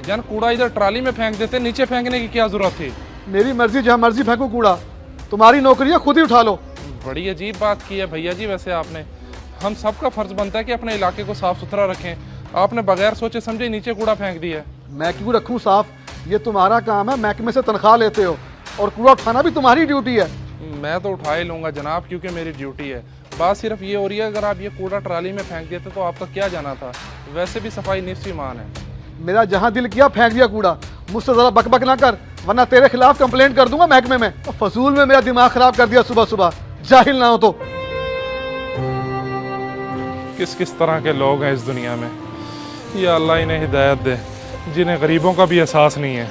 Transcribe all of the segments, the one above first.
भाईजान कूड़ा इधर ट्राली में फेंक देते, नीचे फेंकने की क्या जरूरत थी? मेरी मर्जी, जहाँ मर्जी फेंकू कूड़ा। तुम्हारी नौकरी है, खुद ही उठा लो। बड़ी अजीब बात की है भैया जी वैसे आपने। हम सबका फर्ज बनता है कि अपने इलाके को साफ सुथरा रखें। आपने बगैर सोचे समझे नीचे कूड़ा फेंक दिया। मैं क्यों रखूँ साफ? ये तुम्हारा काम है, महकमे से तनख्वाह लेते हो और कूड़ा उठाना भी तुम्हारी ड्यूटी है। मैं तो उठा ही लूँगा जनाब, क्योंकि मेरी ड्यूटी है। बात सिर्फ ये हो रही है, अगर आप ये कूड़ा ट्राली में फेंक देते तो आपका क्या जाना था? वैसे भी सफाई निस्फ ईमान है। मेरा जहाँ दिल किया फेंक दिया कूड़ा। मुझसे ज़रा बकबक ना कर, वरना तेरे खिलाफ कंप्लेंट कर दूंगा महकमे में। और फजूल में मेरा दिमाग खराब कर दिया सुबह सुबह, जाहिल ना हो तो। किस किस तरह के लोग हैं इस दुनिया में। या अल्लाह इन्हें हिदायत दे, जिन्हें गरीबों का भी एहसास नहीं है।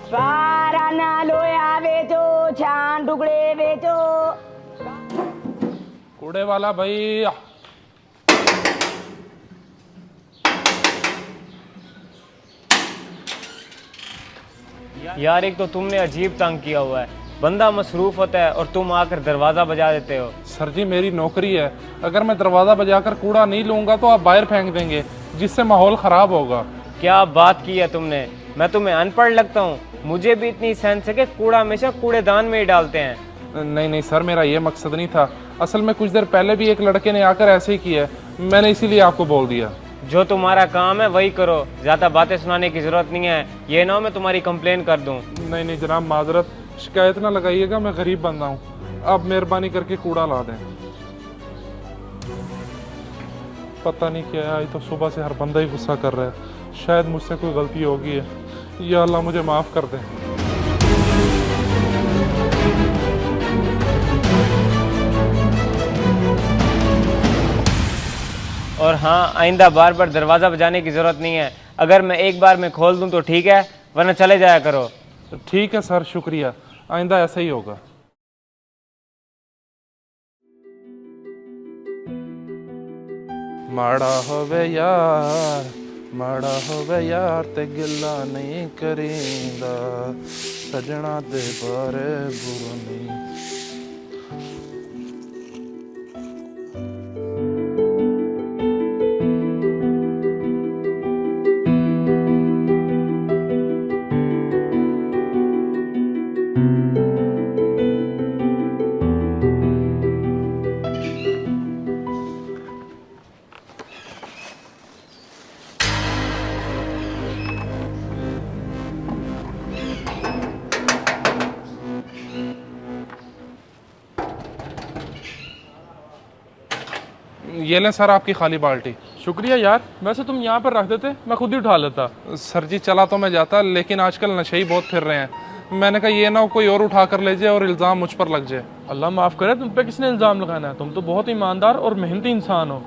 सारा ना लोया बेचो, छान टुकड़े बेचो। कूड़े वाला भाई, यार एक तो तुमने अजीब तंग किया हुआ है। बंदा मसरूफ होता है और तुम आकर दरवाजा बजा देते हो। सर जी मेरी नौकरी है, अगर मैं दरवाज़ा बजाकर कूड़ा नहीं लूँगा तो आप बाहर फेंक देंगे, जिससे माहौल ख़राब होगा। क्या बात की है तुमने? मैं तुम्हें अनपढ़ लगता हूँ? मुझे भी इतनी सेंस है कि कूड़ा हमेशा कूड़ेदान में ही डालते हैं। नहीं नहीं सर, मेरा ये मकसद नहीं था। असल में कुछ देर पहले भी एक लड़के ने आकर ऐसे ही किया, मैंने इसीलिए आपको बोल दिया। जो तुम्हारा काम है वही करो, ज़्यादा बातें सुनाने की ज़रूरत नहीं है। ये ना हो मैं तुम्हारी कंप्लेन कर दूँ। नहीं नहीं जनाब, माजरत, शिकायत ना लगाइएगा, मैं गरीब बंदा हूँ। आप मेहरबानी करके कूड़ा ला दें। पता नहीं क्या है, आज तो सुबह से हर बंदा ही गुस्सा कर रहा है। शायद मुझसे कोई गलती होगी है। या अल्लाह मुझे माफ़ कर दे। और हाँ, आइंदा बार बार दरवाज़ा बजाने की ज़रूरत नहीं है। अगर मैं एक बार में खोल दूँ तो ठीक है, वरना चले जाया करो। ठीक है सर, शुक्रिया, आइंदा ऐसा ही होगा। माड़ा होवे यार, माड़ा होवे यार ते गिला नहीं करींदा, सजना दे बारे बुरा नहीं। ये लें सर आपकी खाली बाल्टी। शुक्रिया यार, वैसे तुम यहाँ पर रख देते, मैं खुद ही उठा लेता। सर जी चला तो मैं जाता, लेकिन आजकल नशे ही बहुत फिर रहे हैं। मैंने कहा ये ना हो कोई और उठा कर ले जाए और इल्ज़ाम मुझ पर लग जाए। अल्लाह माफ़ करे, तुम पे किसने इल्ज़ाम लगाना है? तुम तो बहुत ईमानदार और मेहनती इंसान हो।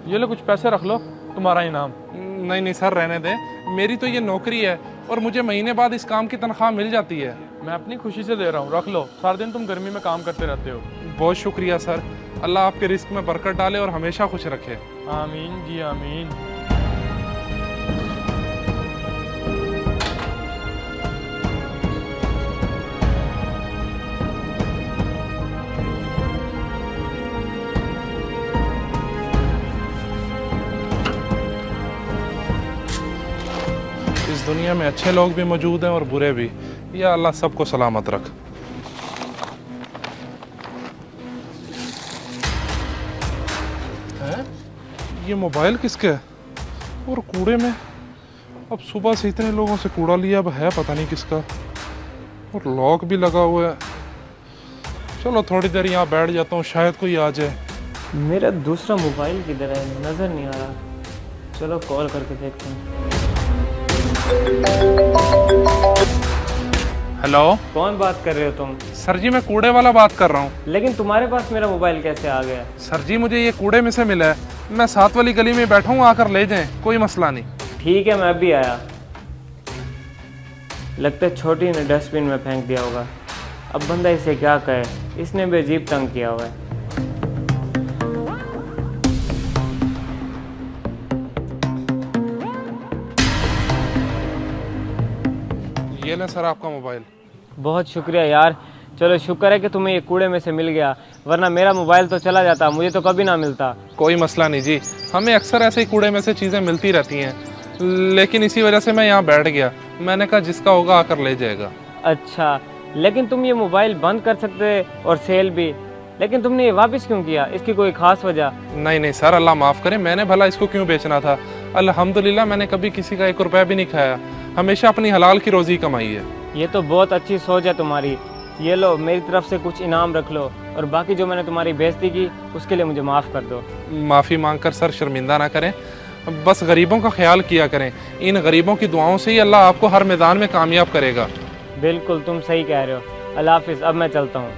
ये लो कुछ पैसे रख लो, तुम्हारा इनाम। नहीं नहीं सर, रहने दें, मेरी तो ये नौकरी है और मुझे महीने बाद इस काम की तनख्वाह मिल जाती है। मैं अपनी खुशी से दे रहा हूँ, रख लो। सारा दिन तुम गर्मी में काम करते रहते हो। बहुत शुक्रिया सर, अल्लाह आपके रिस्क में बरकत डाले और हमेशा खुश रखे। आमीन जी आमीन। इस दुनिया में अच्छे लोग भी मौजूद हैं और बुरे भी। या अल्लाह सबको सलामत रख। ये मोबाइल किसका है? और कूड़े में, अब सुबह से इतने लोगों से कूड़ा लिया, अब है पता नहीं किसका। और लॉक भी लगा हुआ है। चलो थोड़ी देर यहाँ बैठ जाता हूँ, शायद कोई आ जाए। मेरा दूसरा मोबाइल किधर है? नज़र नहीं आ रहा। चलो कॉल करके देखते हैं। हेलो, कौन बात कर रहे हो तुम? सर जी मैं कूड़े वाला बात कर रहा हूँ। लेकिन तुम्हारे पास मेरा मोबाइल कैसे आ गया? सर जी मुझे ये कूड़े में से मिला है, मैं साथ वाली गली में बैठा हूँ, आकर ले जाएं, कोई मसला नहीं। ठीक है, मैं भी आया। लगता है छोटी ने डस्टबिन में फेंक दिया होगा। अब बंदा इसे क्या कहे, इसने भी अजीब तंग किया हुआ है। ये लें सर आपका मोबाइल। बहुत शुक्रिया यार, चलो शुक्र है कि तुम्हें ये कूड़े में से मिल गया, वरना मेरा मोबाइल तो चला जाता, मुझे तो कभी ना मिलता। कोई मसला नहीं जी, हमें अक्सर ऐसे ही कूड़े में से चीज़ें मिलती रहती हैं, लेकिन इसी वजह से मैं यहाँ बैठ गया। मैंने कहा जिसका होगा आकर ले जाएगा। अच्छा, लेकिन तुम ये मोबाइल बंद कर सकते और सेल भी, लेकिन तुमने ये वापस क्यों किया? इसकी कोई ख़ास वजह? नहीं नहीं सर, अल्लाह माफ़ करे, मैंने भला इसको क्यों बेचना था। अल्हम्दुलिल्लाह मैंने कभी किसी का 1 रुपया भी नहीं खाया, हमेशा अपनी हलाल की रोज़ी कमाई है। ये तो बहुत अच्छी सोच है तुम्हारी। ये लो, मेरी तरफ से कुछ इनाम रख लो, और बाकी जो मैंने तुम्हारी बेइज्जती की उसके लिए मुझे माफ़ कर दो। माफ़ी मांगकर सर शर्मिंदा ना करें, बस गरीबों का ख्याल किया करें। इन गरीबों की दुआओं से ही अल्लाह आपको हर मैदान में कामयाब करेगा। बिल्कुल तुम सही कह रहे हो। अल्लाह हाफिज़, अब मैं चलता हूँ।